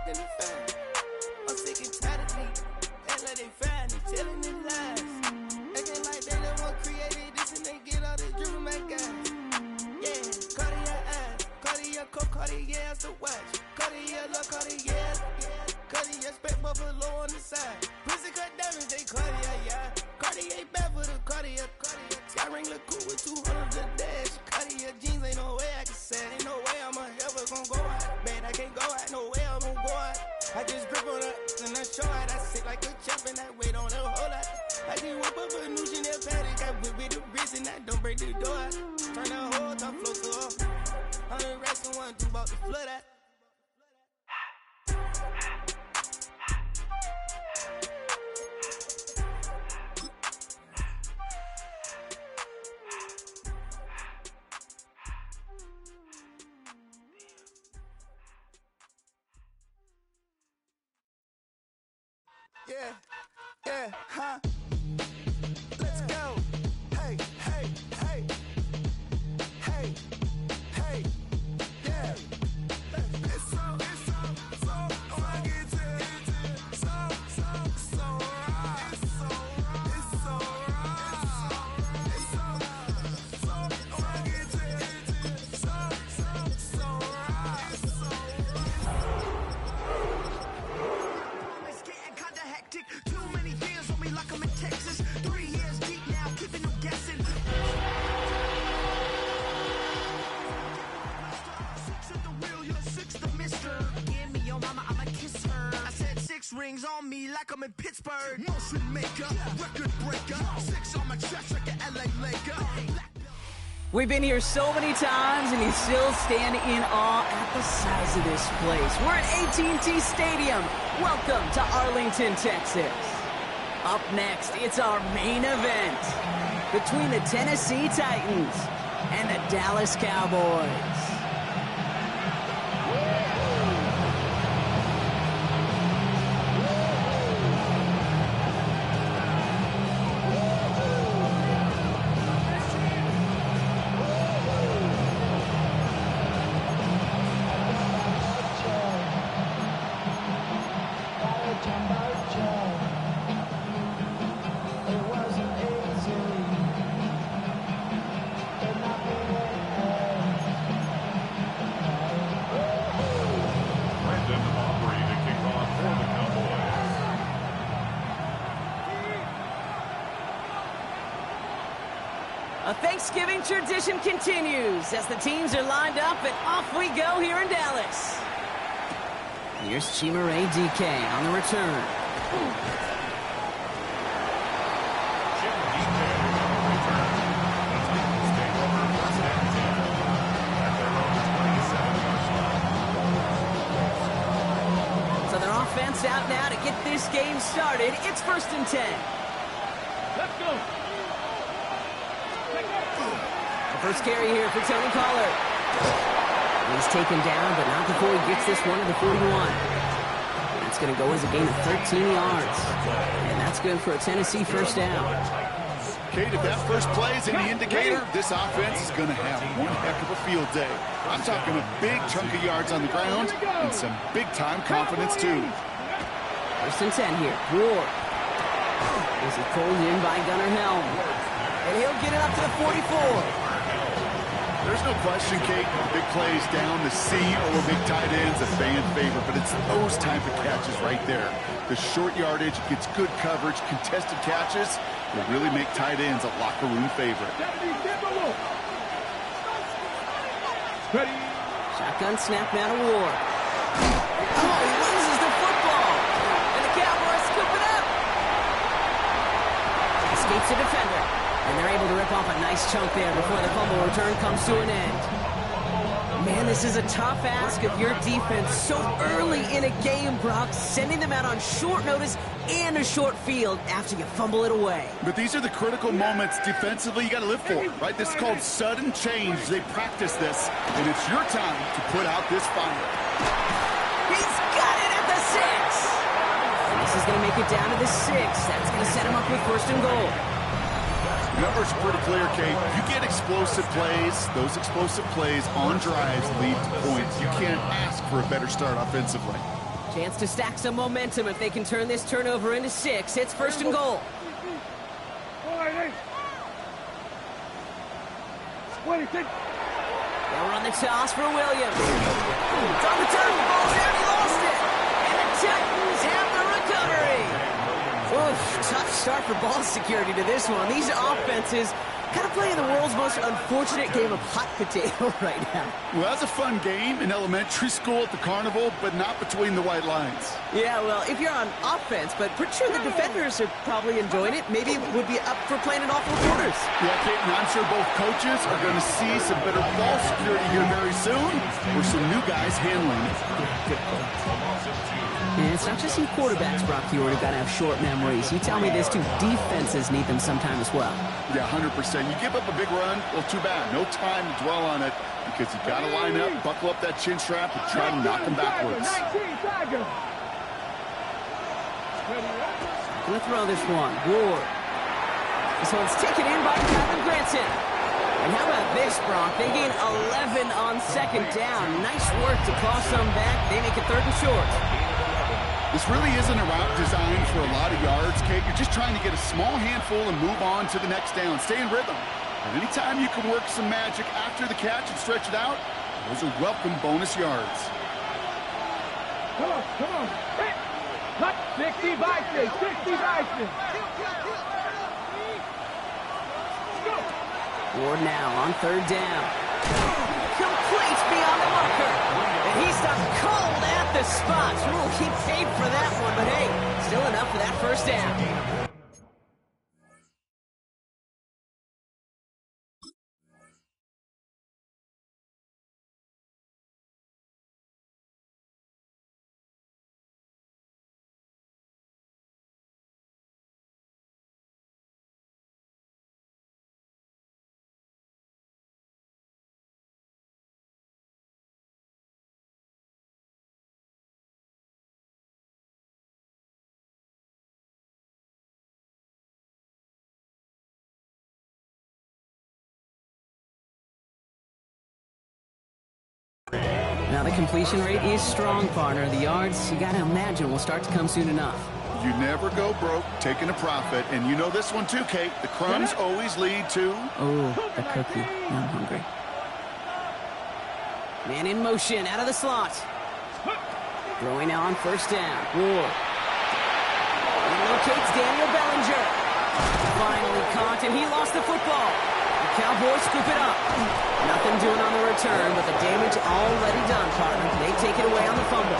locked in the fan. I'm sick and tired of these. Act like they find it, telling their lies. Acting like they the one created this and they get all this driven back guys. Yeah, Cartier eyes, Cartier coat, Cartier ass to watch. Cartier look, Cartier, Cartier spec buffalo on the side. Pussy cut diamonds, they Cartier, yeah. Cartier bad for the Cartier. Sky ring look cool with 200 the dash. Cartier jeans, ain't no way I can say. Ain't no way I'm ever gon' go out. Man, I can't go out, no way I'm gon' go out. I just grip on her and I show out. I sit like a champ and I wait on her whole lot. I just whip up a new Chanel paddock. I whip with the wrist and I don't break the door out. Turn the whole top floor to off. 100 racks and one, two about to flood out. Yeah, huh? Let's go. Hey, hey, hey. Hey, hey, yeah. It's so I get to it. So right. It's so right. I get to it. So right. It's getting kinda hectic. Too many things on me like I'm in Texas. 3 years deep now, keeping them guessing. Six at the wheel, you're six the mister. Give me your mama, I'ma kiss her. I said 6 rings on me like I'm in Pittsburgh. Motion maker, record breaker. 6 on my chest like an LA Laker. We've been here so many times, and you still stand in awe at the size of this place. We're at AT&T Stadium. Welcome to Arlington, Texas. Up next, it's our main event between the Tennessee Titans and the Dallas Cowboys. A Thanksgiving tradition continues as the teams are lined up and off we go here in Dallas. Here's Chimere DK on the return. So their offense out now to get this game started. It's 1st and 10. Let's go. First carry here for Tony Pollard. He's taken down, but not before he gets this one to the 41. That's going to go as a gain of 13 yards. And that's good for a Tennessee first down. Kate, if that first play is any indicator, this offense is going to have one heck of a field day. I'm talking a big chunk of yards on the ground and some big-time confidence, too. 1st and 10 here. Ward. Is he pulled in by Gunnar Helm. And he'll get it up to the 44. There's no question, Kate, big plays down the seam or big tight ends, a fan favorite, but it's those type of catches right there. The short yardage gets good coverage, contested catches will really make tight ends a locker room favorite. Shotgun snap now to Ward. Oh, he loses the football. And the Cowboys scoop it up. Escapes the defender. And they're able to rip off a nice chunk there before the fumble return comes to an end. Man, this is a tough ask of your defense so early in a game, Brock, sending them out on short notice and a short field after you fumble it away. But these are the critical moments defensively you got to live for, right? This is called sudden change. They practice this, and it's your time to put out this fire. He's got it at the 6. And this is going to make it down to the 6. That's going to set him up with 1st and goal. Numbers are pretty clear, Kate. You get explosive plays. Those explosive plays on drives lead to points. You can't ask for a better start offensively. Chance to stack some momentum if they can turn this turnover into 6. It's first and goal. Now we're on the toss for Williams. It's on the turn, the ball's out, he lost it. And the Titans have the recovery. Oof, tough start for ball security to this one. These offenses kind of playing the world's most unfortunate game of hot potato right now. Well, that's a fun game in elementary school at the carnival, but not between the white lines. Yeah, well, if you're on offense, but pretty sure the defenders are probably enjoying it. Maybe would be up for playing it off the quarters. Yeah, Kate, and I'm sure both coaches are going to see some better ball security here very soon, or some new guys handling it. And it's not just some quarterbacks, Brock Huard, who got to have short memories. You tell me this too, defenses need them sometime as well. Yeah, 100%. You give up a big run, well, too bad. No time to dwell on it because you got to line up, buckle up that chin strap, and try to knock them backwards. Gonna throw this one. Ward. This one's taken in by Kevin Granson. And how about this, Brock? They gain 11 on second down. Nice work to claw some back. They make it third and short. This really isn't a route designed for a lot of yards, Kate. You're just trying to get a small handful and move on to the next down. Stay in rhythm. And anytime you can work some magic after the catch and stretch it out, those are welcome bonus yards. Come on. Hey. Cut 60 Bison. Ward now on third down. Complete beyond the marker. And he stopped cold at the spot. We'll keep paid for that one, but hey, still enough for that first down. Now the completion rate is strong, partner. The yards, you gotta imagine, will start to come soon enough. You never go broke taking a profit, and you know this one too, Kate. The crumbs always lead to... Oh, the cookie. Now I'm hungry. Man in motion, out of the slot. Throwing now on first down. Ward. He locates Daniel Bellinger. Finally caught, and he lost the football. The Cowboys scoop it up. Nothing doing on the return, but the damage already done, partner. They take it away on the fumble.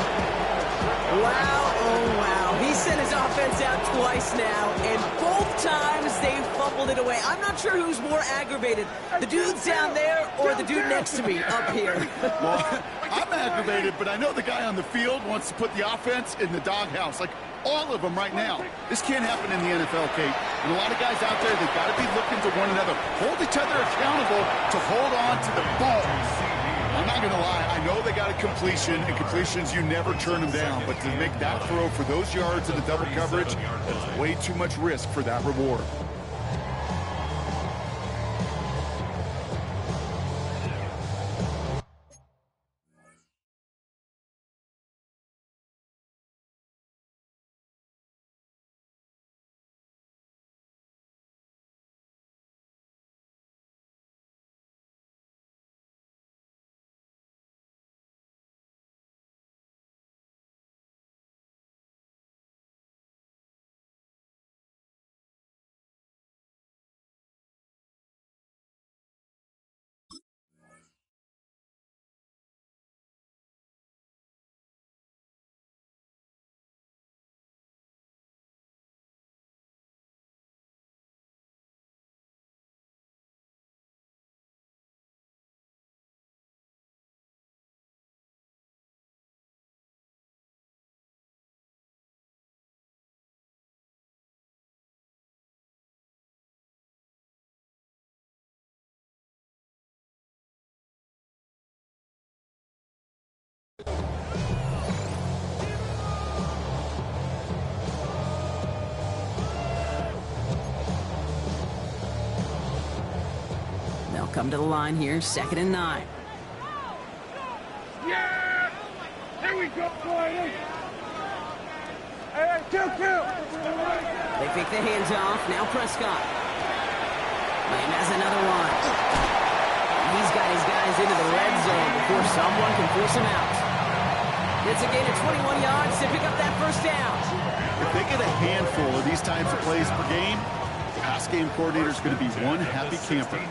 Wow, oh wow. He sent his offense out twice now, and both times they fumbled it away. I'm not sure who's more aggravated, the dudes down there or the dude next to me up here. Well, I'm aggravated, but I know the guy on the field wants to put the offense in the doghouse. Like, all of them right now. This can't happen in the NFL, Kate. And a lot of guys out there, they've got to be looking to one another. Hold each other accountable to hold on to the ball. I'm not going to lie. I know they got a completion, and completions, you never turn them down. But to make that throw for those yards in the double coverage, that's way too much risk for that reward. They'll come to the line here, 2nd and 9. Yeah! Here we go, boys! They fake the hands off. Now Prescott. Lamb has another one. He's got his guys into the red zone before someone can force him out. It's a gain of 21 yards to pick up that first down. If they get a handful of these types of plays per game, the pass game coordinator is going to be one happy camper.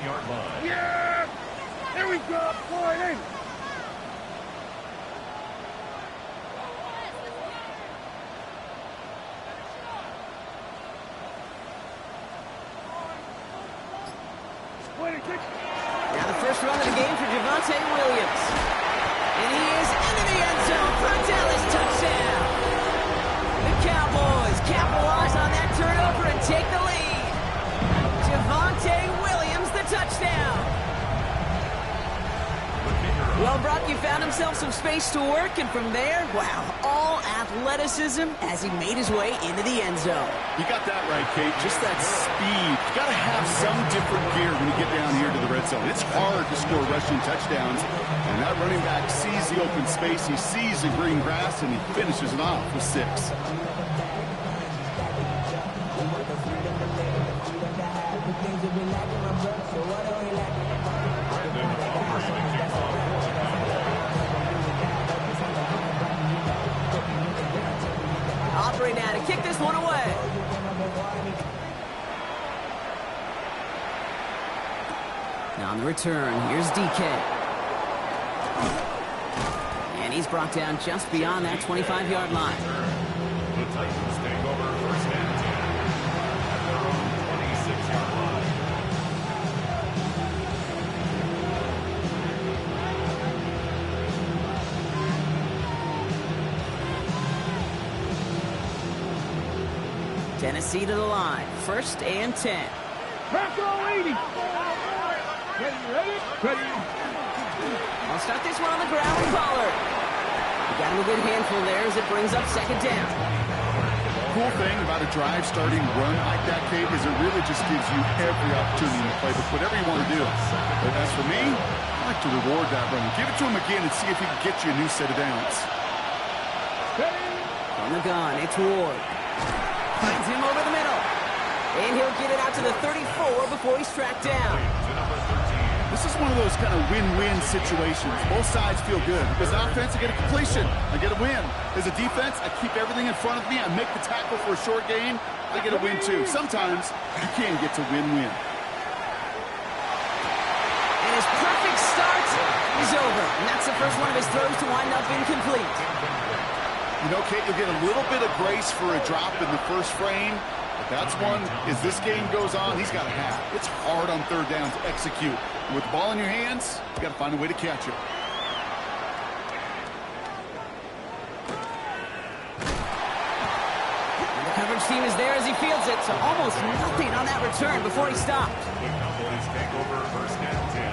Yeah! There we go, boy! Now the first run of the game for Javonte Williams. And he is into the end zone for a Dallas touchdown. The Cowboys capitalize on that turnover and take the lead. Javonte Williams, the touchdown. Well, Brock, you found himself some space to work, and from there, wow, all athleticism as he made his way into the end zone. You got that right, Kate. Just that speed. You got to have some different gear when you get down here to the red zone. It's hard to score rushing touchdowns, and that running back sees the open space, he sees the green grass, and he finishes it off with 6. Operating now to kick this one away. Now on the return, here's DK. And he's brought down just beyond that 25-yard line. The Titans take over first and 10 at their own 26-yard line. Tennessee to the line. First and 10. Bronco 80. Ready? I'll start this one on the ground with Pollard. He got him a good handful there as it brings up second down. Cool thing about a drive starting run like that, Kate, is it really just gives you every opportunity to play with whatever you want to do. But as for me, I like to reward that run. Give it to him again and see if he can get you a new set of downs. On the gun, it's Ward. Finds him over the middle. And he'll get it out to the 34 before he's tracked down. This is one of those kind of win-win situations. Both sides feel good. As an offense, I get a completion. I get a win. As a defense, I keep everything in front of me. I make the tackle for a short gain. I get a win, too. Sometimes you can get to win-win. And his perfect start is over. And that's the first one of his throws to wind up incomplete. You know, Kate, you'll get a little bit of grace for a drop in the first frame. But that's one, as this game goes on, he's got to have. It's hard on third down to execute. With the ball in your hands, you got to find a way to catch it. And the coverage team is there as he fields it, so almost nothing on that return before he stopped. The Cowboys take over first and 10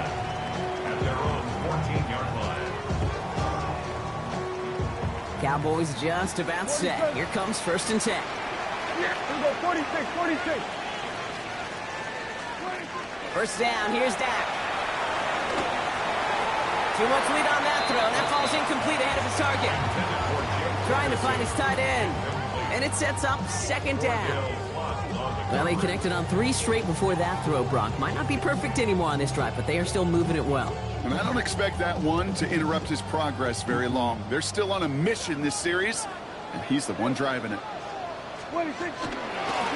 at their own 14-yard line. Cowboys just about set. Here comes first and 10. Here we go, 46. First down, here's Dak. Too much lead on that throw. That falls incomplete ahead of his target. Trying to find his tight end. And it sets up second down. Well, they connected on 3 straight before that throw, Brock. Might not be perfect anymore on this drive, but they are still moving it well. And I don't expect that one to interrupt his progress very long. They're still on a mission this series, and he's the one driving it. 26.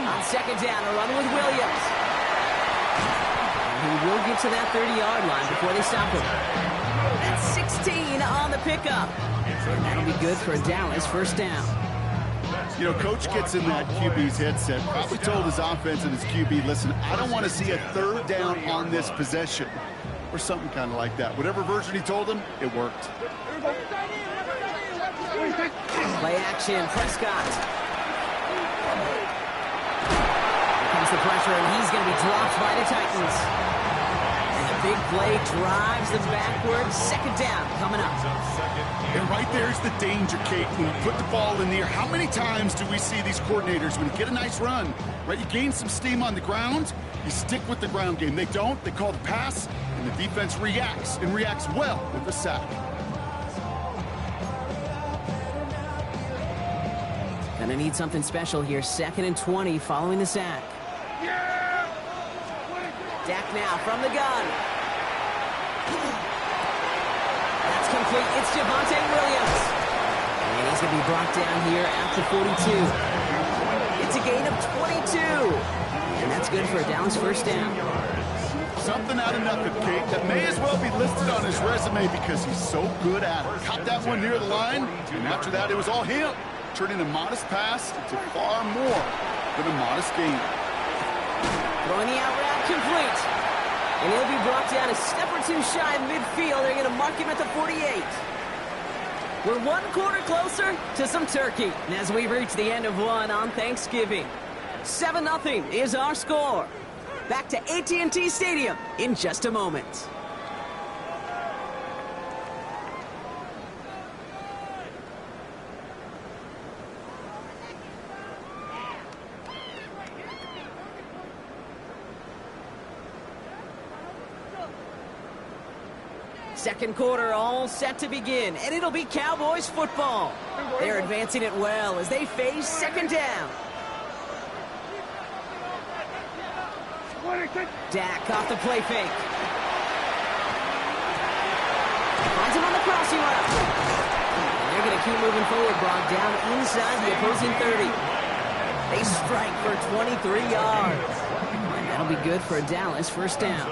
On second down, a run with Williams. And he will get to that 30-yard line before they stop him. That's 16 on the pickup. And that'll be good for a Dallas first down. You know, Coach gets in that QB's headset, probably told his offense and his QB, listen, I don't want to see a third down on this possession. Or something kind of like that. Whatever version he told him, it worked. Play action, Prescott. Here comes the pressure, and he's going to be dropped by the Titans. And the big play drives them backwards. Second down coming up. And right there's the danger, Kate, when you put the ball in the air. How many times do we see these coordinators, when you get a nice run, right, you gain some steam on the ground, you stick with the ground game. They don't. They call the pass, and the defense reacts, and reacts well with the sack. Gonna need something special here. 2nd and 20 following the sack. Dak now from the gun. That's complete. It's Javonte Williams. And he's going to be brought down here at the 42. It's a gain of 22. And that's good for a Dallas first down. Something out of nothing, Kate, that may as well be listed on his resume because he's so good at it. Caught that one near the line, and after that, it was all him. Turning a modest pass into far more than a modest gain. Throwing the out route complete. And he'll be brought down a step or two shy of midfield. They're going to mark him at the 48. We're 1 quarter closer to some turkey as we reach the end of one on Thanksgiving. 7-0 is our score. Back to AT&T Stadium in just a moment. Second quarter all set to begin, and it'll be Cowboys football. They're advancing it well as they face second down. Dak off the play fake. Finds him on the crossing route. They're going to keep moving forward, brought down inside the opposing 30. They strike for 23 yards. And that'll be good for a Dallas first down.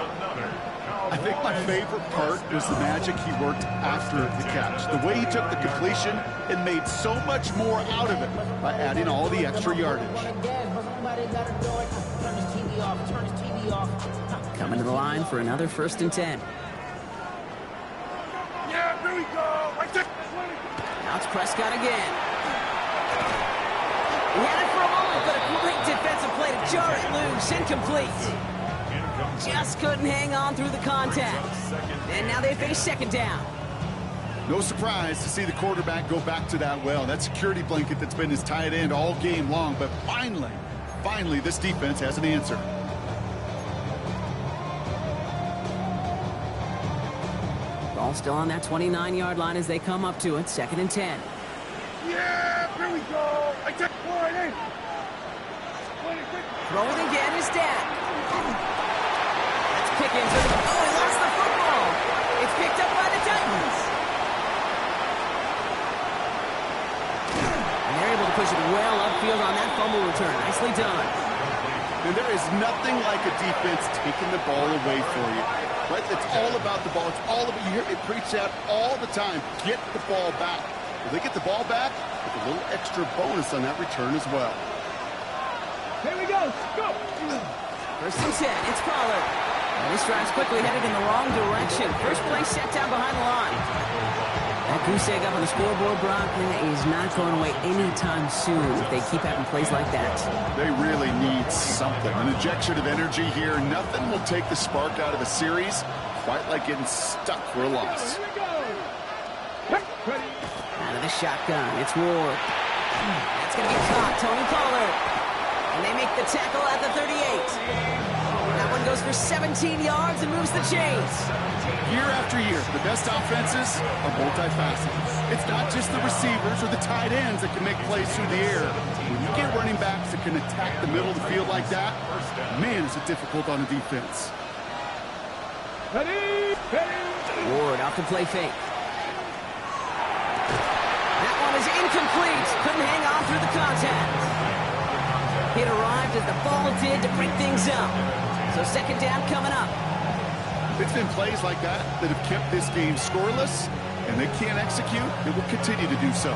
I think my favorite part was the magic he worked after the catch. The way he took the completion and made so much more out of it by adding all the extra yardage. Coming to the line for another 1st and 10. Yeah, here we go. Now it's Prescott again. He had it for a moment, but a great defensive play to jar it loose. Incomplete. Just couldn't hang on through the contact. And now they face second down. No surprise to see the quarterback go back to that well. That security blanket that's been his tight end all game long. But finally, this defense has an answer. Ball still on that 29-yard line as they come up to it. 2nd and 10. Yeah, here we go. I take one in. Throwing again is Dak. That's Pickens. Oh, he lost the football. It's picked up by the Titans. And they're able to push it well upfield on that fumble return. Nicely done. And there is nothing like a defense taking the ball away for you. Right? It's all about the ball. It's all about, you hear me preach that all the time. Get the ball back. If they get the ball back, with a little extra bonus on that return as well. Here we go. Go. 1st and 10. It's Pollard. And this drive's quickly headed in the wrong direction. First play set down behind the line. That goose egg up on the scoreboard, Brock, is not going away anytime soon if they keep having plays like that. They really need something. An injection of energy here. Nothing will take the spark out of a series quite like getting stuck for a loss. Out of the shotgun, it's Ward. That's going to be caught. Tony Pollard. And they make the tackle at the 38. That one goes for 17 yards and moves the chains. Year after year, the best offenses are multifaceted. It's not just the receivers or the tight ends that can make plays through the air. When you get running backs that can attack the middle of the field like that, man, is it difficult on a defense. Ready. Ward off the play fake. That one is incomplete. Couldn't hang on through the contact. It arrived as the ball did to break things up. So second down coming up. It's been plays like that that have kept this game scoreless, and they can't execute. It will continue to do so.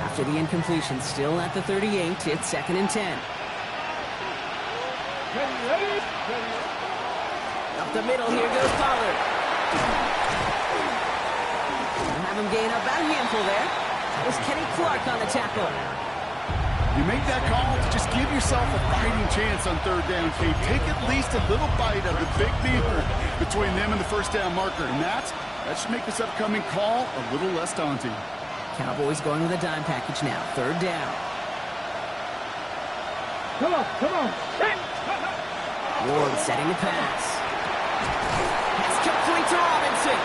After the incompletion, still at the 38, it's 2nd and 10. Up the middle, here goes Pollard. We'll have him gain up about a handful there. That was Kenny Clark on the tackle. You make that call to just give yourself a fighting chance on 3rd down, Kate. Take at least a little bite of the big meal between them and the first down marker. And that should make this upcoming call a little less daunting. Cowboys going with a dime package now. 3rd down. Come on. Ward setting the pass. Pass complete to Robinson.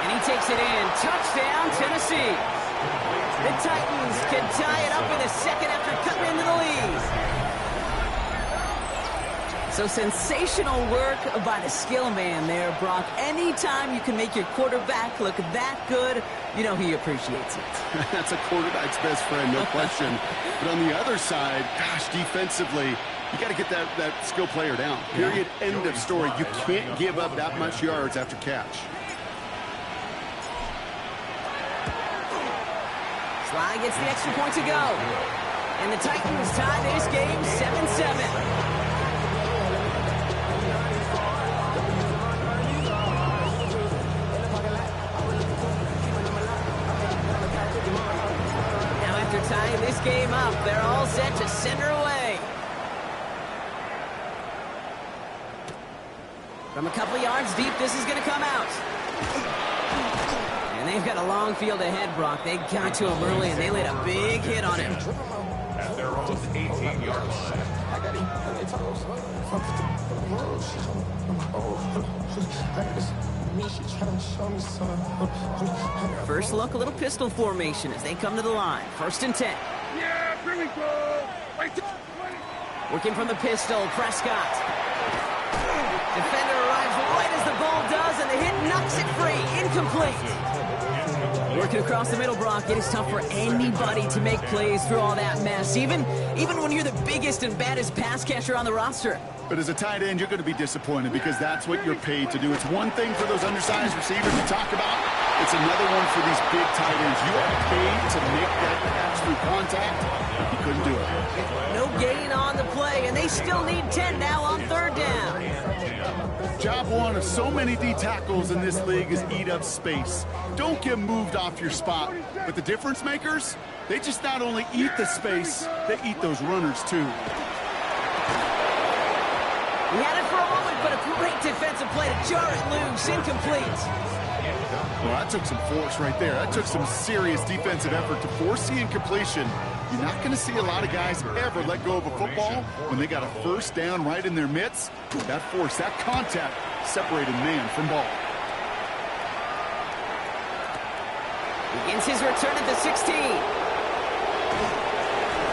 And he takes it in. Touchdown, Tennessee. The Titans can tie it up in a second after cutting into the lead. So sensational work by the skill man there, Brock. Anytime you can make your quarterback look that good, you know he appreciates it. That's a quarterback's best friend, no question. But on the other side, gosh, defensively, you got to get that skill player down. Period. End of story. You can't give up that much yards after catch. Sly gets the extra point to go. And the Titans tie this game 7-7. Tying this game up, they're all set to send her away. From a couple yards deep, this is going to come out. And they've got a long field ahead, Brock. They got to him early, and they laid a big hit on him. At their own 18-yard line. First look, a little pistol formation as they come to the line. 1st and 10. Yeah, here we go. Working from the pistol, Prescott. Defender arrives right as the ball does, and the hit knocks it free. Incomplete. Working across the middle, Brock, it is tough for anybody to make plays through all that mess, even when you're the biggest and baddest pass catcher on the roster. But as a tight end, you're going to be disappointed because that's what you're paid to do. It's one thing for those undersized receivers you talk about. It's another one for these big tight ends. You are paid to make that catch through contact. You couldn't do it. No gain on the play, and they still need 10 now on 3rd down. Job one of so many D tackles in this league is eat up space. Don't get moved off your spot. But the difference makers, they just not only eat the space, they eat those runners too. He had it for a moment, but a great defensive play to jar it loose. Incomplete. Well, that took some force right there. That took some serious defensive effort to force the incompletion. You're not going to see a lot of guys ever let go of a football when they got a 1st down right in their midst. That force, that contact, separated man from ball. Begins his return at the 16.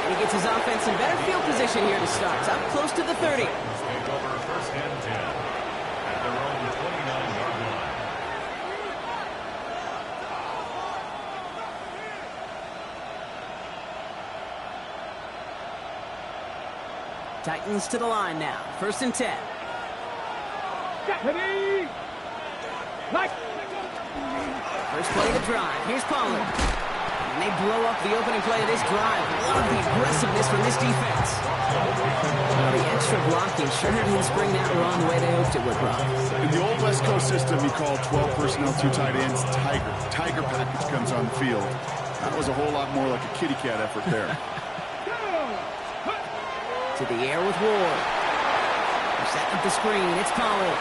And he gets his offense in better field position here to start. Up close to the 30. Over 1st and 10 at their own 29-yard line. Titans to the line now. 1st and 10. First play of the drive. Here's Pollard. And they blow up the opening play of this drive. Love the aggressiveness from this defense. The extra blocking sure didn't spring that run the way they hoped it would, Brock. In the old West Coast system, you call 12 personnel, 2 tight ends, Tiger. Tiger package comes on the field. That was a whole lot more like a kitty cat effort there. To the air with Ward. They're setting up the screen. It's Pollard.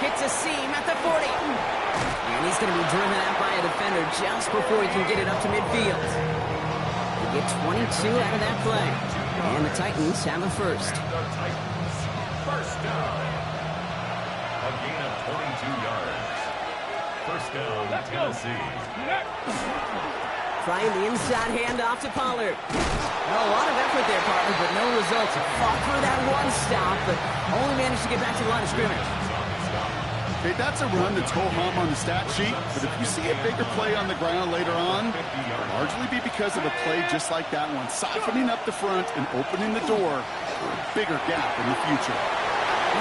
Hits a seam at the 40. And he's going to be driven out by a defender just before he can get it up to midfield. They get 22 out of that play. And the Titans have a 1st. First down. A gain of 22 yards. First down, Tennessee. Trying the inside handoff to Pollard. Well, a lot of effort there, partner, but no results. Fought for that one stop, but only managed to get back to the line of scrimmage. Okay, that's a run that's ho-hum on the stat sheet, but if you see a bigger play on the ground later on, it'll largely be because of a play just like that one, softening up the front and opening the door for a bigger gap in the future.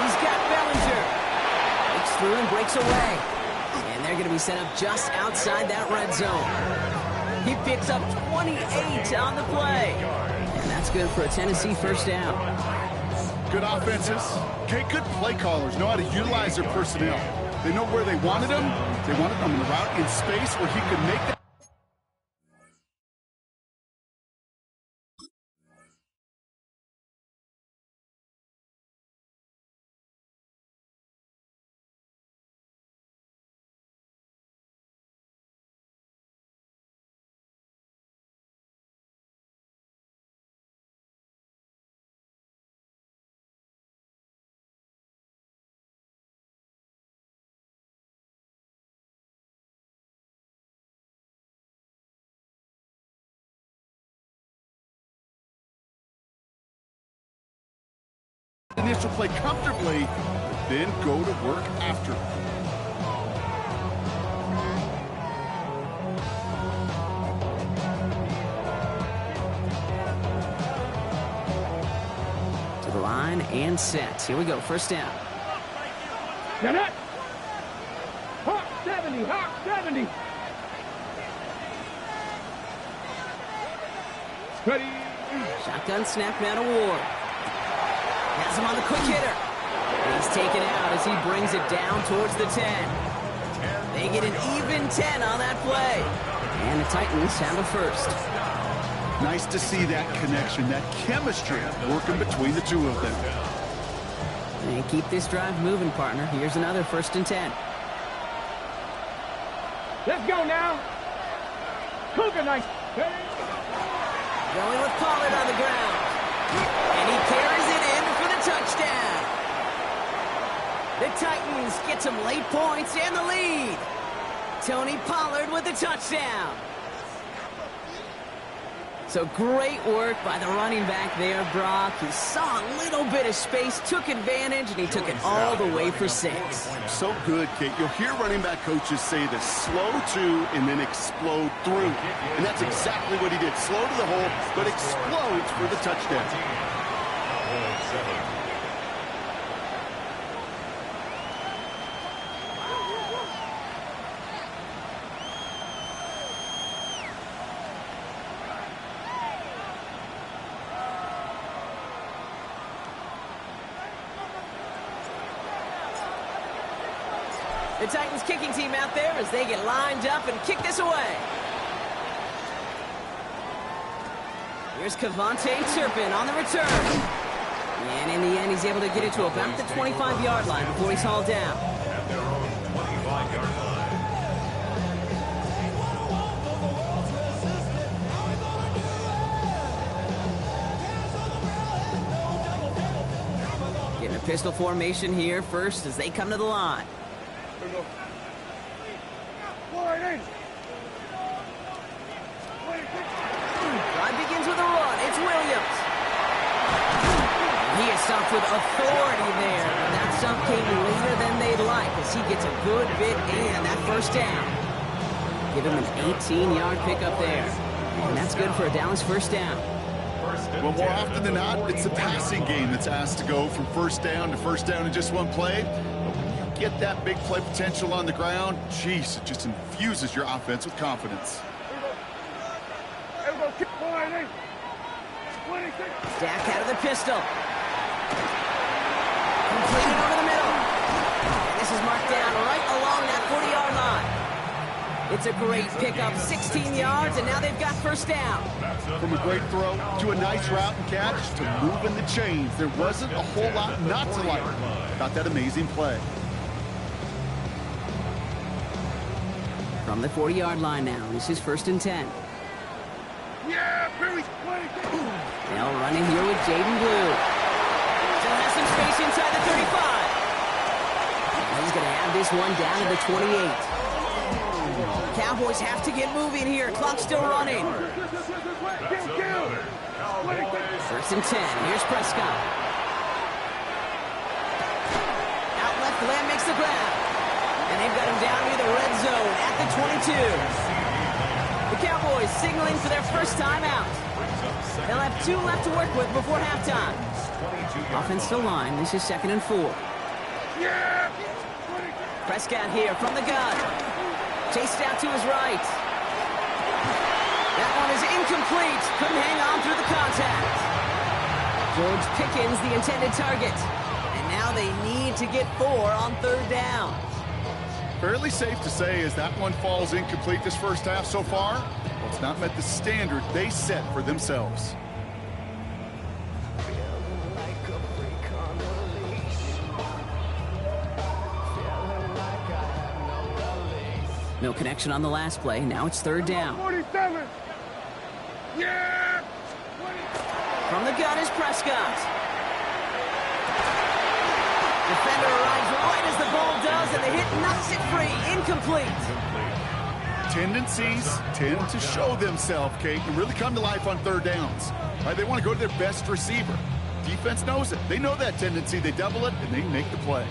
He's got Bellinger. Breaks through and breaks away. And they're going to be set up just outside that red zone. He picks up 28 on the play. And that's good for a Tennessee 1st down. Good offenses. Okay, good play callers know how to utilize their personnel. They know where they wanted them. They wanted them in the route in space where he could make that. initial play comfortably, but then go to work after. To the line and set. Here we go, first down. Get it! Hawk 70, Hawk 70! Ready! Shotgun snap now to Ward. Has him on the quick hitter. He's taken out as he brings it down towards the 10. They get an even 10 on that play. And the Titans have a first. Nice to see that connection, that chemistry working between the two of them. And keep this drive moving, partner. Here's another 1st and 10. Let's go now! Cougar nice! Going with Pollard on the ground. And he carries it in for the touchdown. The Titans get some late points and the lead. Tony Pollard with the touchdown. So great work by the running back there, Brock. He saw a little bit of space, took advantage, and he took it all the way for 6. So good, Kate. You'll hear running back coaches say this: slow to and then explode through. And that's exactly what he did. Slow to the hole, but explodes for the touchdown. The Titans kicking team out there as they get lined up and kick this away. Here's Kavontae Turpin on the return. And in the end, he's able to get it to about the 25-yard line before he's hauled down. At their own 25-yard line. Getting a pistol formation here first as they come to the line. Drive begins with a run. It's Williams. He is stopped with authority there. But that stop came later than they'd like as he gets a good bit and that first down. Give him an 18-yard pickup there. And that's good for a Dallas first down. Well, more often than not, it's the passing game that's asked to go from first down in just one play. But when you get that big play potential on the ground, geez, it just infuses your offense with confidence. Dak out of the pistol. Completed over the middle. And this is marked down right along that 40-yard line. It's a great pickup, 16 yards, and now they've got first down. From a great throw to a nice route and catch to moving the chains, there wasn't a whole lot not to like about that amazing play. From the 40-yard line now, this is 1st and 10. Yeah, very Now running here with Jaden Blue. Still has some space inside the 35. And he's going to have this one down to the 28. Cowboys have to get moving here. Clock's still running. 1st and 10. Here's Prescott. Out left, Lamb makes the grab. And they've got him down near the red zone at the 22. The Cowboys signaling for their first time out. They'll have 2 left to work with before halftime. Offensive line, this is 2nd and 4. Prescott here from the gun. Chased out to his right. That one is incomplete. Couldn't hang on through the contact. George Pickens, the intended target. And now they need to get 4 on 3rd down. Fairly safe to say as that one falls incomplete this first half so far, well, it's not met the standard they set for themselves. No connection on the last play. Now it's 3rd down. 47. Yeah. From the gun is Prescott. Defender arrives right as the ball does, and the hit knocks it free. Incomplete. Tendencies tend to show themselves, Kate, and really come to life on 3rd downs. Right? They want to go to their best receiver. defense knows it. They know that tendency. They double it, and they make the play.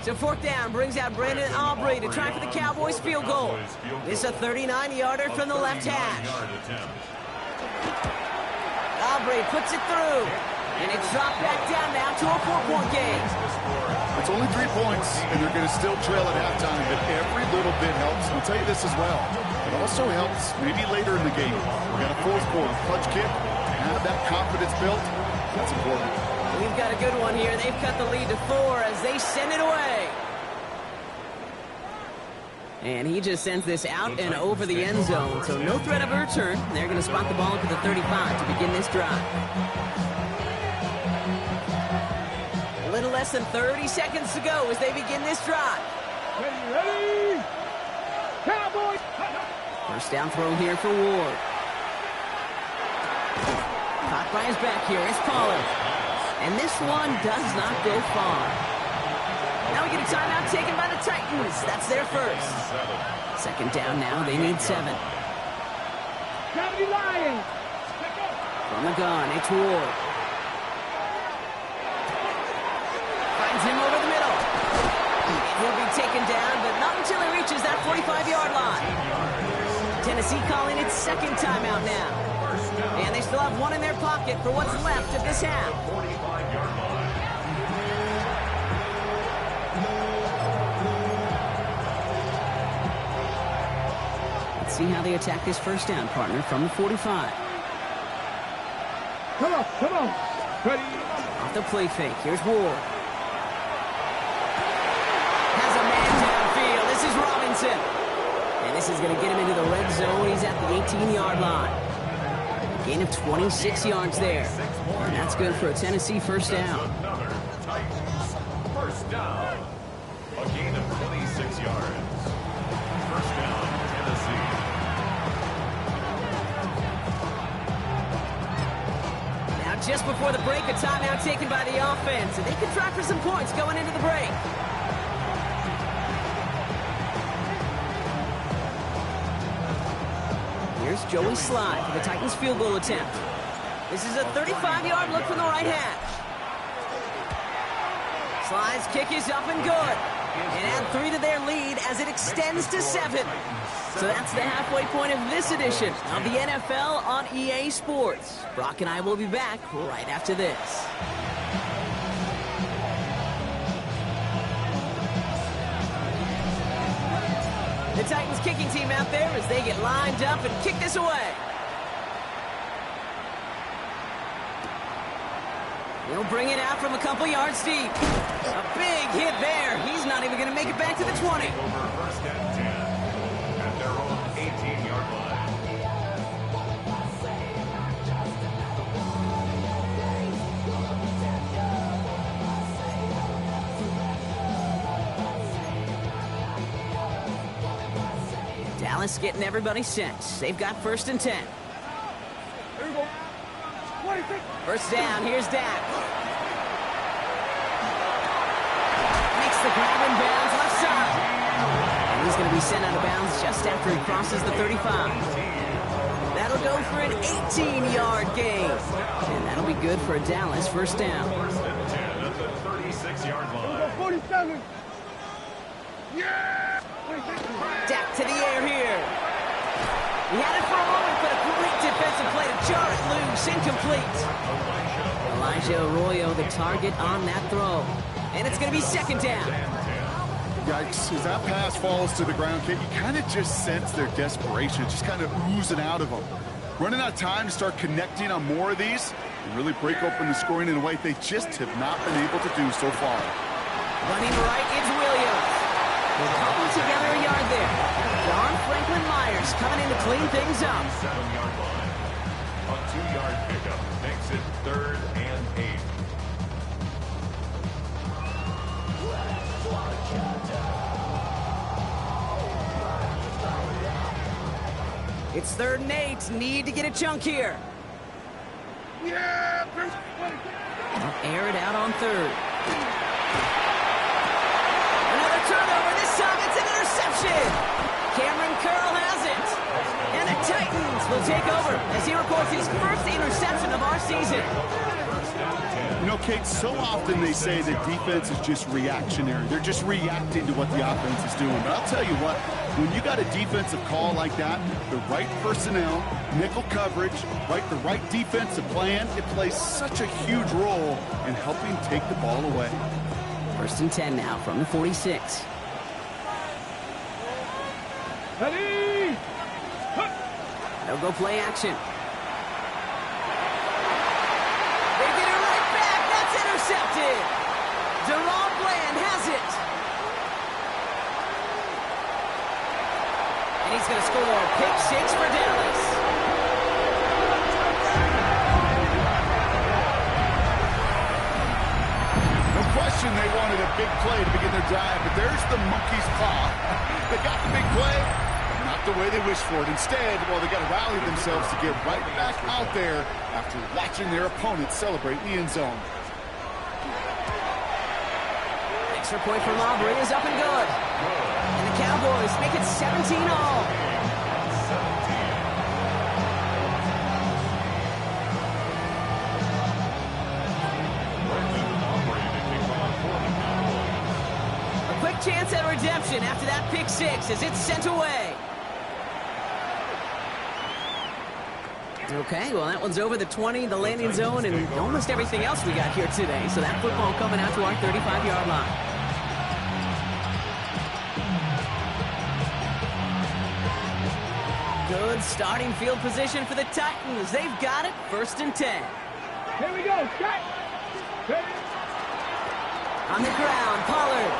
So fourth down brings out Brandon Aubrey to try for the Cowboys field goal. It's a 39-yarder from the left hash. Aubrey puts it through, and it's dropped back down now to a 4-point game. It's only 3 points, and they're going to still trail at halftime, but every little bit helps. I'll tell you this as well. It also helps maybe later in the game. We got a fourth quarter clutch kick. To have that confidence built, that's important. We've got a good one here. They've cut the lead to 4 as they send it away. And he just sends this out and over the end zone, so no threat of a return. They're going to spot the ball up at the 35 to begin this drive. A little less than 30 seconds to go as they begin this drive. Ready! Cowboys! First down throw here for Ward. Caught by his back here. It's Pollard. And this one does not go far. Now we get a timeout taken by the Titans. That's their first. Second down now. They need 7. Gravity Lions! From the gun, it's Ward. Finds him over the middle. He'll be taken down, but not until he reaches that 45-yard line. Tennessee calling its second timeout now. And they still have one in their pocket for what's left of this half. Let's see how they attack this first down, partner, from the 45. Come on, come on. Ready? Off the play fake, here's Ward. Has a man downfield. This is Robinson. And this is going to get him into the red zone. He's at the 18-yard line. Gain of 26 yards there. And that's good for a Tennessee first down. Another Titans first down. A gain of 26 yards. First down, Tennessee. Now just before the break, a timeout taken by the offense. And they can try for some points going into the break. Here's Joey Slye for the Titans field goal attempt. This is a 35-yard look from the right hash. Slye's kick is up and good. And add 3 to their lead as it extends to 7. So that's the halfway point of this edition of the NFL on EA Sports. Brock and I will be back right after this. The Titans kicking team out there as they get lined up and kick this away. They'll bring it out from a couple yards deep. A big hit there. He's not even going to make it back to the 20. Over first and 10 at their own 18-yard line. Dallas getting everybody set. They've got first and 10. Here we go. 26. First down, here's Dak. Makes the grab in bounds left side. And he's going to be sent out of bounds just after he crosses the 35. That'll go for an 18-yard gain. And that'll be good for a Dallas first down. First and 10 at the 36-yard line. 47. Yeah! 26. Dak to the air here. He had it for a moment, but a great defensive play to jar it loose. Incomplete. Elijah Arroyo, the target on that throw. And it's going to be second down. Yikes, as that pass falls to the ground, Kate, you kind of just sense their desperation, just kind of oozing out of them. Running out of time to start connecting on more of these and really break open the scoring in a way they just have not been able to do so far. Running right, it's Williams. They're cobbled together a yard there. John Franklin Myers coming in to clean things up. 7-yard line. A 2-yard pickup makes it 3rd and 8. It's 3rd and 8. Need to get a chunk here. Yeah! They'll air it out on 3rd. Another turnover. This time it's an interception. Cameron Curl has it. And the Titans will take over as he records his first interception of our season. You know, Kate, so often they say that defense is just reactionary. They're just reacting to what the offense is doing. But I'll tell you what, when you got a defensive call like that, the right personnel, nickel coverage, the right defensive plan, it plays such a huge role in helping take the ball away. 1st and 10 now from the 46. Ready? They'll go play action. They get it right back. That's intercepted. Deron Bland has it. And he's going to score pick 6 for Dallas. No question they wanted a big play to begin their drive, but there's the monkey's paw. They got the big play, but not the way they wished for it. Instead, well, they got to rally themselves to get right back out there after watching their opponent celebrate in the end zone. Extra point for Aubrey is up and good. And the Cowboys make it 17-all. Chance at redemption after that pick 6 as it's sent away. Okay, well, that one's over the 20, the landing zone, and almost everything else we got here today. So that football coming out to our 35-yard line. Good starting field position for the Titans. They've got it, 1st and 10. Here we go, Scott. On the ground, Pollard.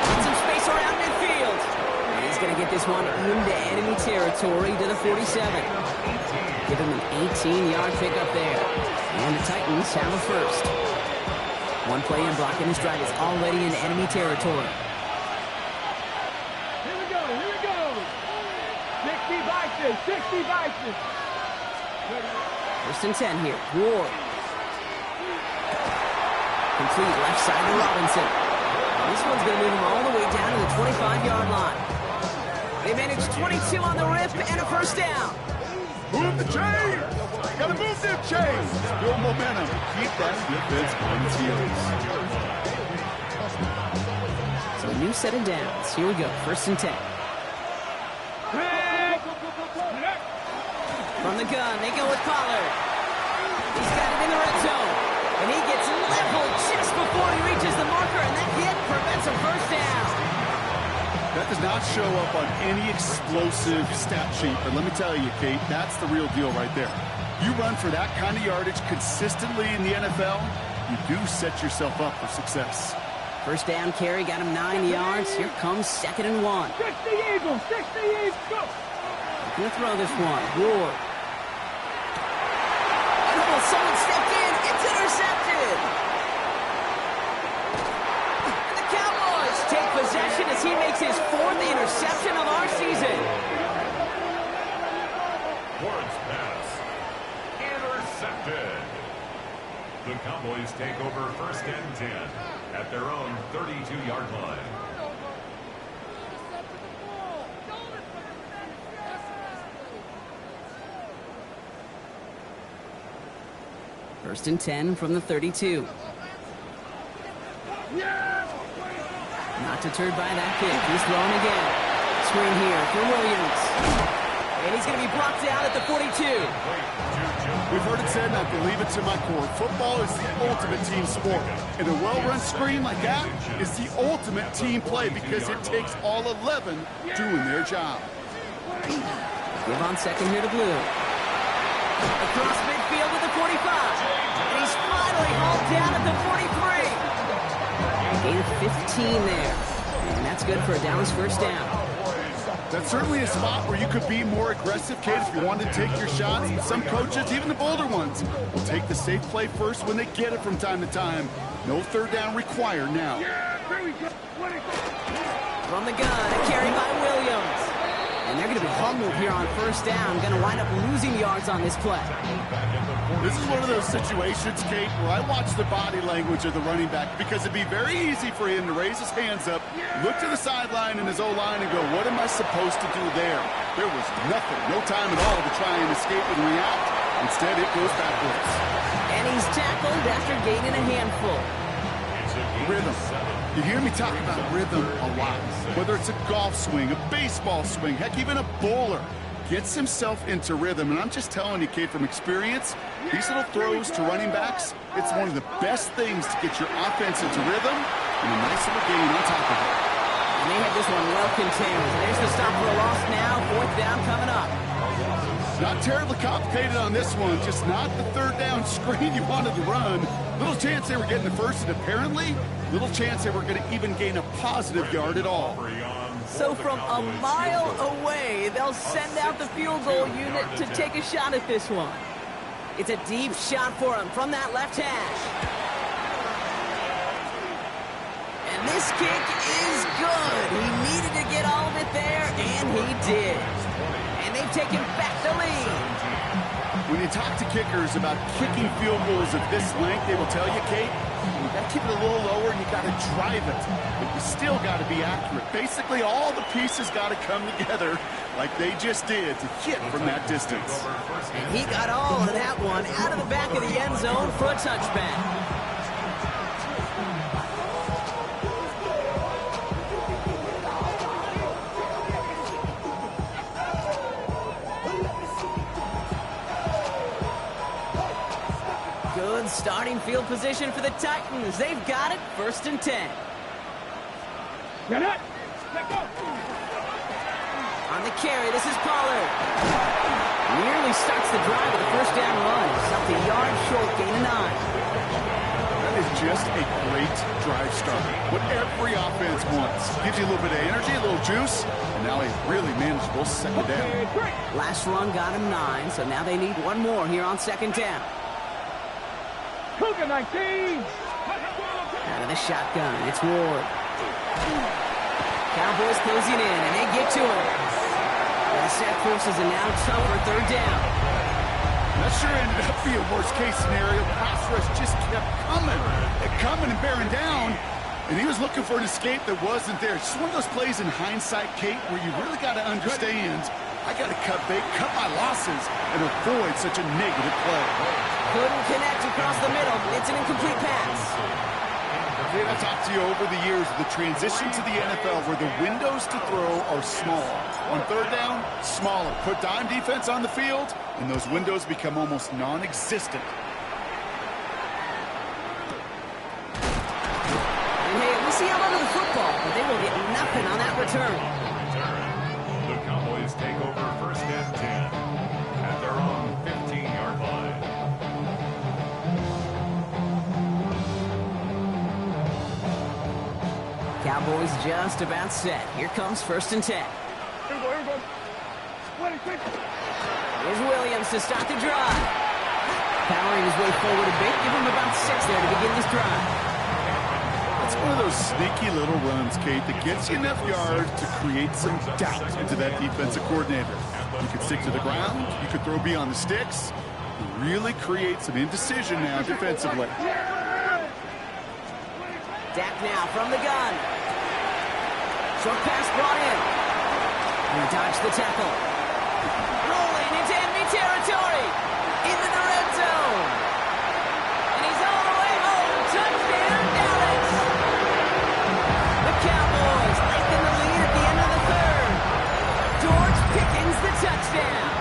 Some space around midfield. And he's going to get this one into enemy territory to the 47. Give him an 18-yard pickup there. And the Titans have a first. One play in blocking his drive is already in enemy territory. Here we go, here we go. 60 vices, 60 vices. 1st and 10 here. Ward. Complete left side to Robinson. This one's going to move him all the way down to the 25-yard line. They managed 22 on the rip and a first down. Move the chains! Got to move them chains! Build momentum. Keep that defense on its heels. So a new set of downs. Here we go. 1st and 10. From the gun, they go with Pollard. He's got it in the red zone. And he gets leveled just before he reaches the marker, and that hit prevents a first down. That does not show up on any explosive stat sheet, but let me tell you, Kate, that's the real deal right there. You run for that kind of yardage consistently in the NFL, you do set yourself up for success. First down carry got him 9 yards. Here comes 2nd and 1. 60 Eagles, 60 Eagles, go! Gonna throw this one. Ward. Oh, someone stepped in. It's intercepted. And the Cowboys take possession as he makes his 4th interception of our season. Ward's pass. Intercepted. The Cowboys take over 1st and 10 at their own 32-yard line. First and 10 from the 32. Not deterred by that kick. He's throwing again. Screen here for Williams. And he's going to be brought down at the 42. We've heard it said, and I believe it to my core, football is the ultimate team sport. And a well-run screen like that is the ultimate team play because it takes all 11 doing their job. Give on second here to Blue. Across midfield with the 45. And he's finally hauled down at the 43. Gain of 15 there. And that's good for a Dallas first down. That's certainly a spot where you could be more aggressive, Kate, if you wanted to take your shots. Some coaches, even the bolder ones, will take the safe play first when they get it from time to time. No third down required now. From the gun, a carry by Williams. And And they're going to be humbled here on first down. Going to wind up losing yards on this play. This is one of those situations, Kate, where I watch the body language of the running back because it'd be very easy for him to raise his hands up, look to the sideline in his O-line and go, what am I supposed to do there? There was nothing, no time at all to try and escape and react. Instead, it goes backwards. And he's tackled after gaining a handful. Rhythm. You hear me talk about rhythm a lot. Whether it's a golf swing, a baseball swing, heck, even a bowler gets himself into rhythm. And I'm just telling you, Kate, from experience, these little throws to running backs, it's one of the best things to get your offense into rhythm and a nice little gain on top of it. And they had this one well contained. There's the stop for a loss now. Fourth down coming up. Not terribly complicated on this one, just not the third down screen you wanted to run. Little chance they were getting the first, and apparently, little chance they were going to even gain a positive yard at all. So from a mile away, they'll send out the field goal unit to take a shot at this one. It's a deep shot for him from that left hash. And this kick is good. He needed to get all of it there, and he did. And they've taken back the lead. When you talk to kickers about kicking field goals of this length, they will tell you, Kate, you got to keep it a little lower and you got to drive it. But you still got to be accurate. Basically, all the pieces got to come together like they just did to hit from that distance. And he got all of that one out of the back of the end zone for a touchback. Good starting field position for the Titans. They've got it, 1st and 10. Get it. Let go. On the carry, this is Pollard. Nearly starts the drive with a first down run. Stopped a yard short, gain of 9. That is just a great drive starter. What every offense wants. Gives you a little bit of energy, a little juice, and now a really manageable second down. Last run got him 9, so now they need one more here on 2nd down. Cougar 19. Out of the shotgun, it's Ward. Cowboys closing in, and they get to him. The set forces a now tougher 3rd down. That sure ended up being a worst-case scenario. Pass rush just kept coming and bearing down, and he was looking for an escape that wasn't there. It's just one of those plays in hindsight, Kate, where you really got to understand, I got to cut my losses, and avoid such a negative play. Couldn't connect across the middle. It's an incomplete pass. I've talked to you over the years of the transition to the NFL where the windows to throw are small. On 3rd down, smaller. Put dime defense on the field, and those windows become almost non-existent. And hey, we'll see how long of the football, but they will get nothing on that return. The Cowboys take over 1st and 10 at their own 15-yard line. Cowboys just about set. Here comes 1st and 10. Here's Williams to start the drive. Powering his way forward a bit. Give him about 6 there to begin this drive. That's one of those sneaky little runs, Kate, that gets you enough yards to create some doubt into that defensive coordinator. You could stick to the ground. You could throw beyond the sticks. You really create some indecision now defensively. Dak now from the gun. Short pass brought in. And he dodged the tackle. Rolling into enemy territory. Into the red zone. And he's all the way home. Touchdown, Dallas. The Cowboys taking the lead at the end of the 3rd. George Pickens the touchdown.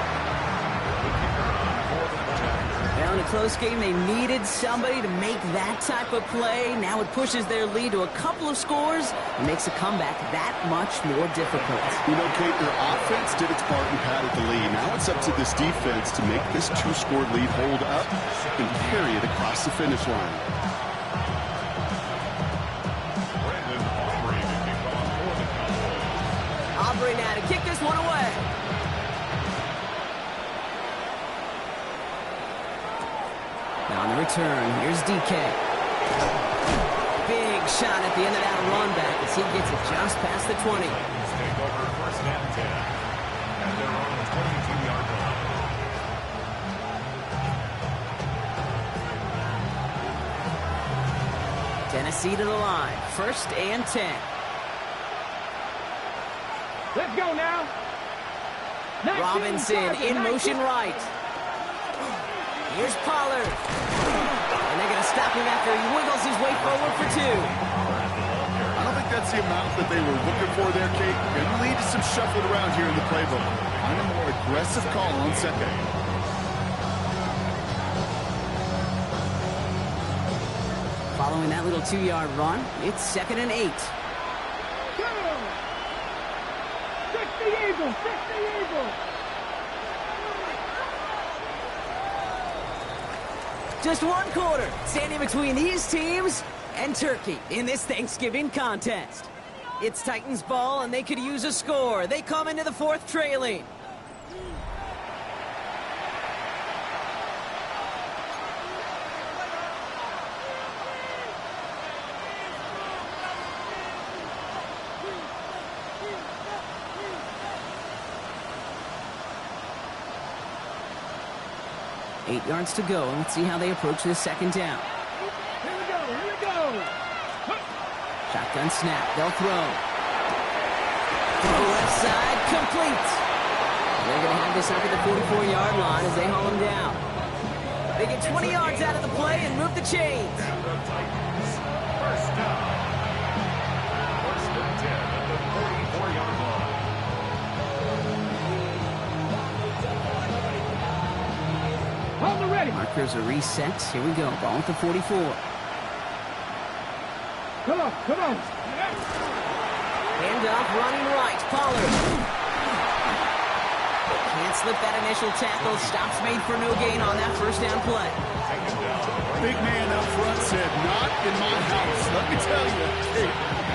Well, in a close game, they needed somebody to make that type of play. Now it pushes their lead to a couple of scores and makes a comeback that much more difficult. You know, Kate, their offense did its part and padded the lead. Now it's up to this defense to make this 2-score lead hold up and carry it across the finish line. Aubrey now to kick this one away. Now on the return, here's DK. Big shot at the end of that run back as he gets it just past the 20. Take over 1st and 10. Tennessee to the line. 1st and 10. Let's go now. Robinson in motion right. Here's Pollard. And they're going to stop him after he wiggles his way forward for 2. I don't think that's the amount that they were looking for there, Kate. Going to lead to some shuffling around here in the playbook. Find a more aggressive call on 2nd. Following that little 2-yard run, it's 2nd and 8. Go! 60 Eagles! 60 Eagles! Just 1 quarter, standing between these teams and Turkey in this Thanksgiving contest. It's Titans ball, and they could use a score. They come into the 4th trailing. Eight yards to go, and let's see how they approach this 2nd down. Here we go! Here we go! Shotgun snap. They'll throw. To the left side. Complete. And they're going to have this up at the 44-yard line as they haul him down. They get 20 yards out of the play and move the chains. And the Titans, 1st down. 1st and 10 at the 44-yard line. Hold the ready! Markers are reset. Here we go. Ball at the 44. Come on, come on! Handoff running right. Pollard. Can't slip that initial tackle. Stops made for no gain on that 1st down play. Big man up front said, not in my house. Let me tell you, hey,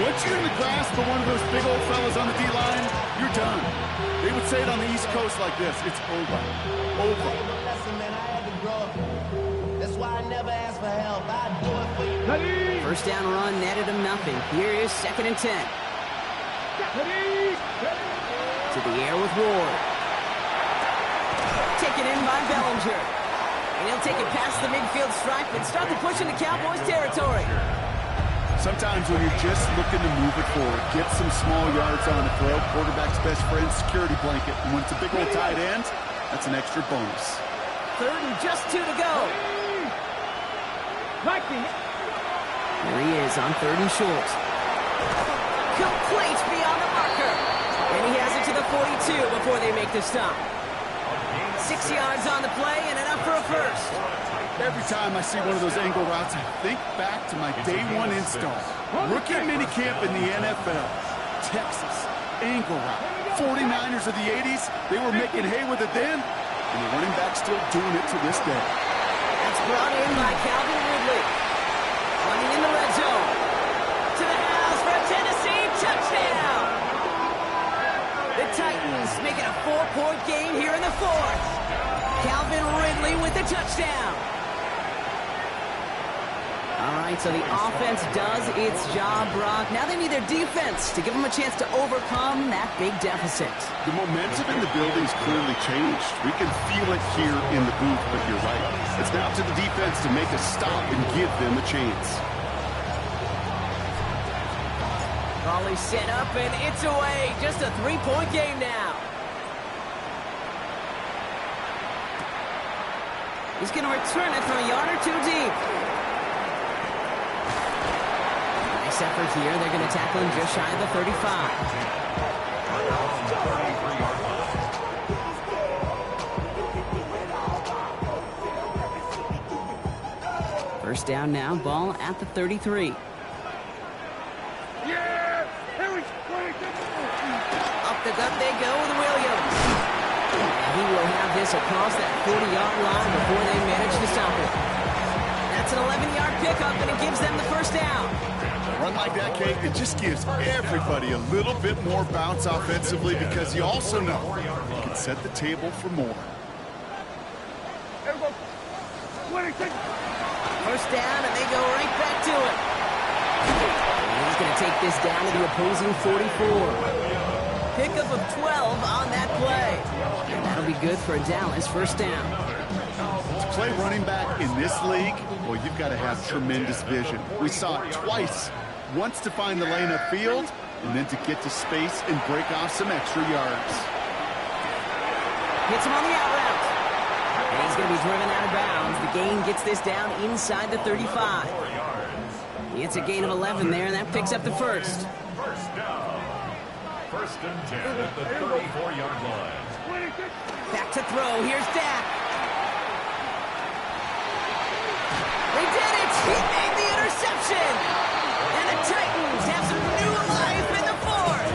once you're in the grasp of one of those big old fellas on the D-line, you're done. They would say it on the East Coast like this. It's over. Over. That's why I never ask for help. I do it for you. Ready! 1st down run netted him nothing. Here is 2nd and 10. Ready! To the air with Ward. Taken in by Bellinger. And he'll take it past the midfield stripe and start to push into Cowboys territory. Sometimes when you're just looking to move it forward, get some small yards on the throw, quarterback's best friend, security blanket. And when it's a big old tight end, that's an extra bonus. 3rd and just 2 to go. Viking! There he is on 3rd and short. Complete beyond the marker. And he has it to the 42 before they make the stop. 6 yards on the play and enough for a 1st. Every time I see one of those angle routes, I think back to my day 1 install. Rookie minicamp in the NFL. Texas, angle route. 49ers of the 80s, they were making hay with it then, and the running back's still doing it to this day. That's brought in by Calvin Ridley. Running in the red zone. To the house for a Tennessee touchdown. The Titans make it a 4-point game here in the 4th. Calvin Ridley with the touchdown. All right, so the offense does its job, Brock. Now they need their defense to give them a chance to overcome that big deficit. The momentum in the building's clearly changed. We can feel it here in the booth, but you're right. It's now to the defense to make a stop and give them a chance. Volley set up, and it's away. Just a 3-point game now. He's going to return it from a yard or 2 deep. Nice effort here. They're going to tackle him just shy of the 35. First down now, ball at the 33. Yeah! Up the gut they go with Williams. And he will have this across that 40-yard line before they manage to stop it. That's an 11-yard pickup, and it gives them the 1st down. A run like that, Kate, it just gives everybody a little bit more bounce offensively because you also know you can set the table for more. First down, and they go right back to it. And he's going to take this down to the opposing 44. Pickup of 12 on that play. And that'll be good for a Dallas 1st down. play running back in this league, well, you've got to have tremendous vision. We saw it twice. Once to find the lane upfield, and then to get to space and break off some extra yards. Hits him on the out route. And he's going to be driven out of bounds. The gain gets this down inside the 35. It's a gain of 11 there, and that picks up the first. First down. First and 10 at the 34-yard line. Back to throw. Here's Dak. They did it! He made the interception! And the Titans have some new life in the fourth!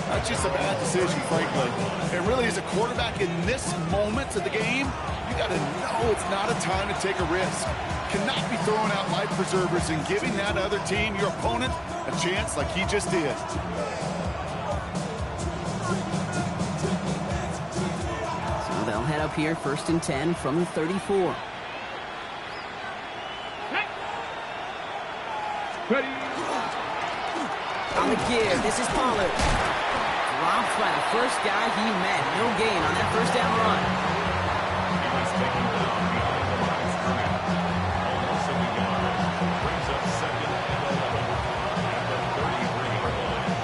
That's just a bad decision, frankly. It really is a quarterback in this moment of the game. You got to know it's not a time to take a risk. Cannot be throwing out life preservers and giving that other team, your opponent, a chance like he just did. So they'll head up here, first and 10 from the 34. Ready. On the give, this is Pollard. Dropped by the first guy he met. No gain on that first down run. He was taken down behind the line of scrimmage. Almost 7 yards. Brings up second and 11 at the 33-yard line.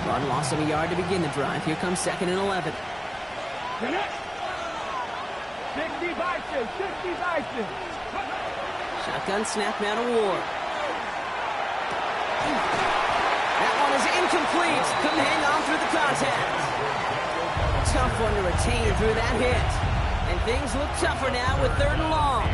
Run loss of a yard to begin the drive. Here comes second and 11. 60 Vikings, 60 Vikings. Shotgun snap now to Ward. That one is incomplete. Couldn't hang on through the contact. Tough one to retain through that hit. And things look tougher now with third and long.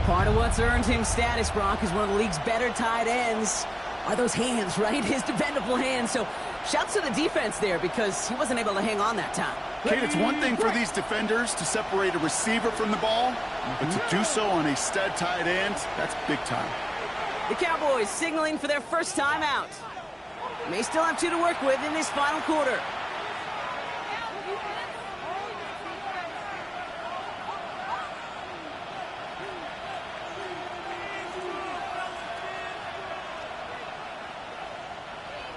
Part of what's earned him status, Brock, is one of the league's better tight ends. Are those hands, right? His dependable hands. So shouts to the defense there because he wasn't able to hang on that time. Kate, it's one thing for these defenders to separate a receiver from the ball, but to do so on a stud tight end, that's big time. The Cowboys signaling for their first time out. May still have 2 to work with in this final quarter.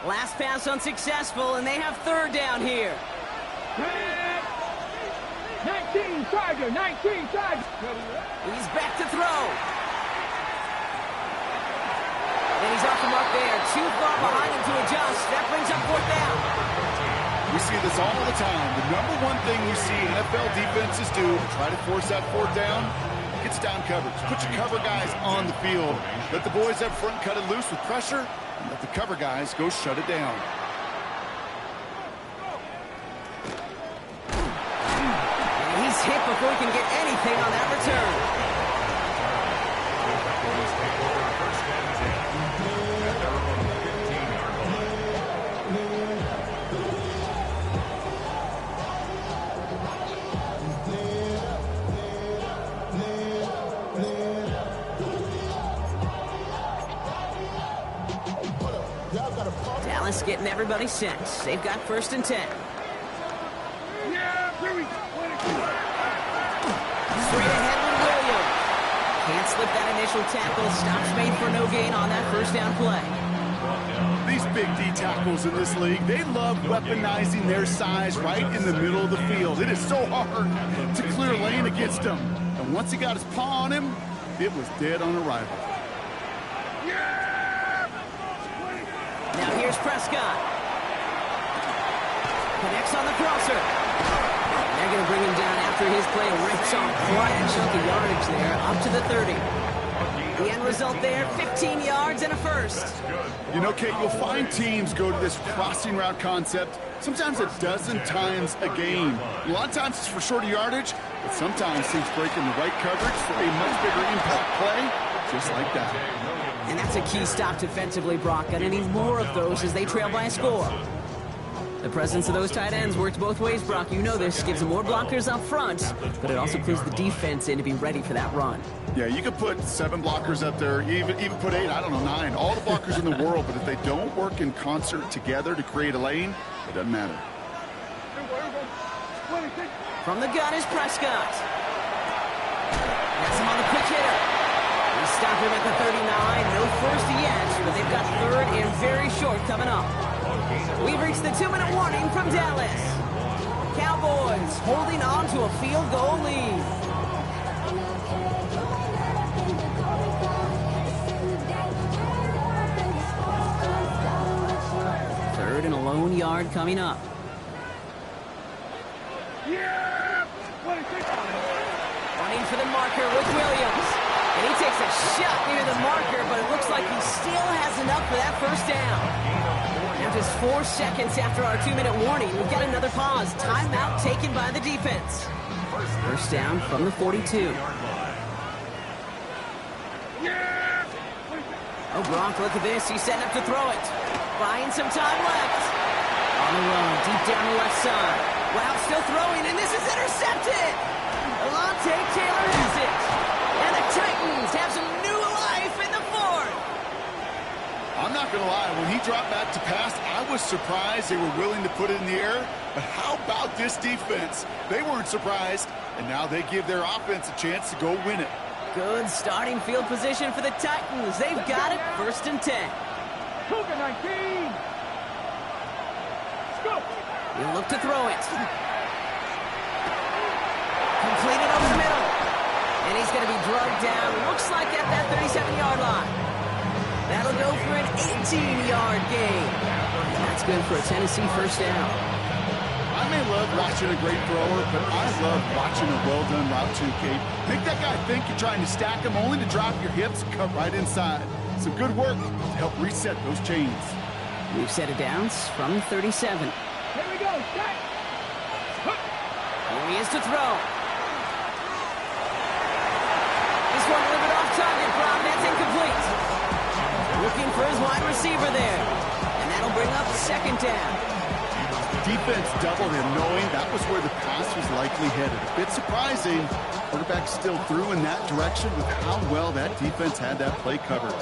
Last pass unsuccessful, and they have third down here. 19 Tiger, 19 Tiger. He's back to throw. And he's off the mark there. Too far behind him to adjust. That brings up fourth down. We see this all the time. The number one thing we see NFL defenses do to try to force that fourth down, it's down coverage. Put your cover guys on the field. Let the boys up front cut it loose with pressure, and let the cover guys go shut it down. And he's hit before he can get anything on that return. Dallas getting everybody set. They've got first and 10. Straight ahead with Williams. Can't slip that initial tackle. Stops made for no gain on that first down play. These big D tackles in this league, they love weaponizing their size right in the middle of the field. It is so hard to clear lane against him. And once he got his paw on him, it was dead on arrival. Now here's Prescott. Connects on the crosser. They're going to bring him down after his play. Rips off quite a chunk of yardage there, up to the 30. The end result there, 15 yards and a first. You know, Kate, you'll find teams go to this crossing route concept sometimes a dozen times a game. A lot of times it's for shorter yardage, but sometimes teams break in the right coverage for a much bigger impact play, just like that. And that's a key stop defensively, Brock. Gonna need more of those as they trail by a score. The presence of those tight ends works both ways, Brock. You know this. Gives them more blockers up front, but it also clues the defense in to be ready for that run. Yeah, you could put 7 blockers up there, even put 8, I don't know, 9. All the blockers in the world, but if they don't work in concert together to create a lane, it doesn't matter. From the gun is Prescott. That's him on the quick hitter. They stop him at the 39. No first yet, but they've got third and very short coming up. We've reached the 2-minute warning from Dallas. Cowboys holding on to a field goal lead. Third and a lone yard coming up. Running for the marker with Williams. And he takes a shot near the marker, but it looks like he still has enough for that first down. Now just 4 seconds after our 2-minute warning, we've got another pause. Timeout taken by the defense. First down from the 42. Oh, Gronk, look at this. He's setting up to throw it. Buying some time left. On the run, deep down the left side. Wow, still throwing, and this is intercepted. Alontae Taylor has it. And the Titans have some new life in the fourth. I'm not going to lie. When he dropped back to pass, I was surprised they were willing to put it in the air. But how about this defense? They weren't surprised, and now they give their offense a chance to go win it. Good starting field position for the Titans. They've got it. First and 10. Cougar 19. Go. He'll look to throw it. Completed over the middle. And he's going to be drugged down, looks like at that 37-yard line. That'll go for an 18-yard gain. And that's good for a Tennessee first down. I may love watching a great thrower, but I love watching a well-done route too, Kate. Make that guy think you're trying to stack him, only to drop your hips and cut right inside. Some good work to help reset those chains. We've set it downs from 37. Here we go. Set. Here he is to throw. This one delivered off target, Brown. That's incomplete. Looking for his wide receiver there. And that'll bring up second down. Defense doubled him, knowing that was where the pass was likely headed. A bit surprising. Quarterback still threw in that direction with how well that defense had that play covered.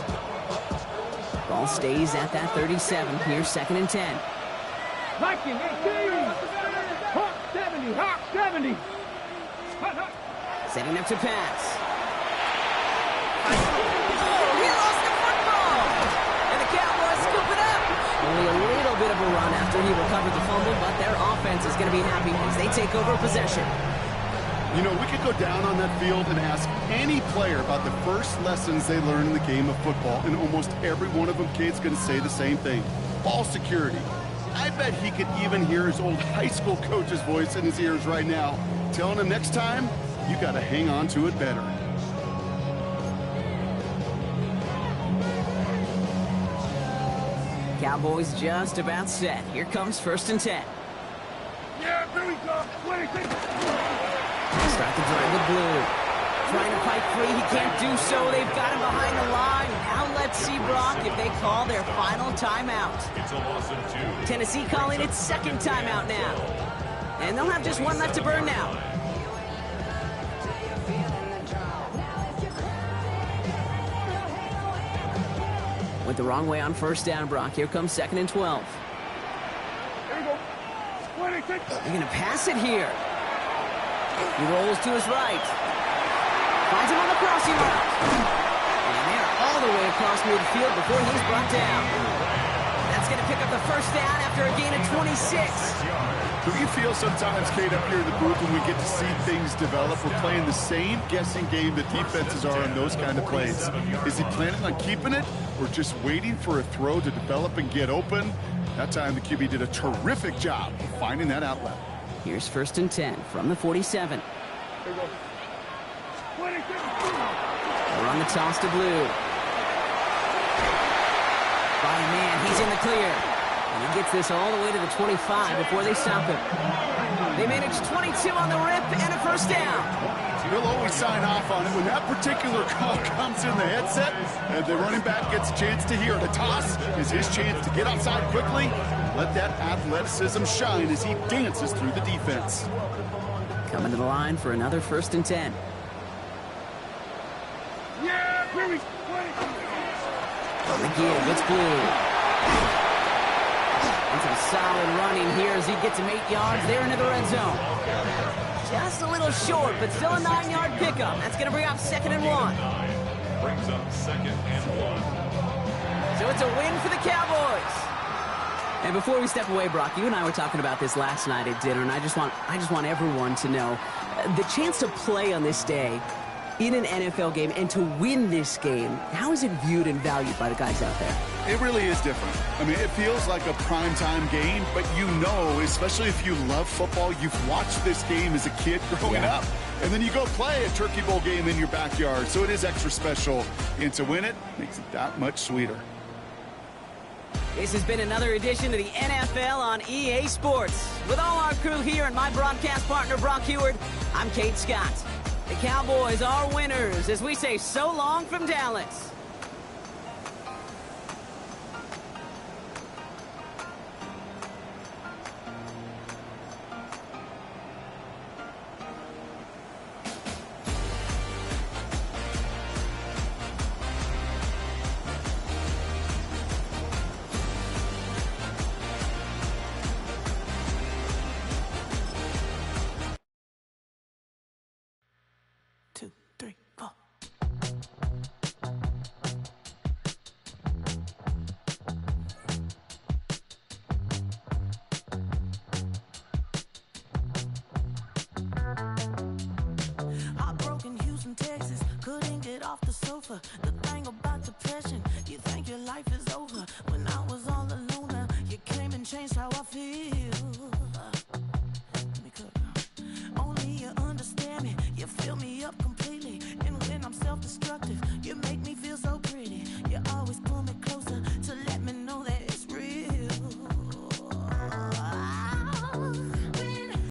Ball stays at that 37. Here's second and 10. Viking 18. Hawk 70. Hawk 70. Setting up to pass. Oh, he lost the football. And the Cowboys scoop it up. Only a little bit of a run after he recovered the fumble, but their offense is going to be happy as they take over possession. You know, we could go down on that field and ask any player about the first lessons they learned in the game of football, and almost every one of them, Kate's going to say the same thing. Ball security. I bet he could even hear his old high school coach's voice in his ears right now, telling him next time, you got to hang on to it better. Cowboys just about set. Here comes first and 10. Yeah, here we go. 26. Start the drive with Blue. Trying to fight free. He can't do so. They've got him behind the line. Now let's see, Brock, if they call their final timeout. It's a loss of 2. Tennessee calling its second timeout now. And they'll have just one left to burn now. Went the wrong way on first down, Brock. Here comes second and 12. Here we go. 26. They're going to pass it here. He rolls to his right. Finds him on the crossing route. And they're all the way across midfield before he's brought down. That's going to pick up the first down after a gain of 26. Do you feel sometimes, Kate, up here in the booth when we get to see things develop? We're playing the same guessing game that defenses are in those kind of plays. Is he planning on keeping it or just waiting for a throw to develop and get open? That time the QB did a terrific job of finding that outlet. Here's first and 10 from the 47. Here we go. 26. We're on the toss to Blue. Body man, he's in the clear. And he gets this all the way to the 25 before they stop him. They manage 22 on the rip and a first down. He'll always sign off on it when that particular call comes in the headset and the running back gets a chance to hear it. A toss is his chance to get outside quickly and let that athleticism shine as he dances through the defense. Coming to the line for another first and 10. Yeah, here we go. On the give, it's Blue. And some solid running here as he gets him 8 yards there into the red zone. Just a little short, but still a 9-yard pickup. That's going to bring up second and 1. Brings up second and 1. So it's a win for the Cowboys. And before we step away, Brock, you and I were talking about this last night at dinner, and I just want everyone to know the chance to play on this day in an NFL game and to win this game, how is it viewed and valued by the guys out there? It really is different. I mean, it feels like a primetime game, but you know, especially if you love football, you've watched this game as a kid growing up. And then you go play a Turkey Bowl game in your backyard. So it is extra special. And to win it makes it that much sweeter. This has been another edition of the NFL on EA Sports. With all our crew here and my broadcast partner, Brock Heward, I'm Kate Scott. The Cowboys are winners as we say so long from Dallas. Texas, couldn't get off the sofa. The thing about depression, you think your life is over. When I was all alone, you came and changed how I feel.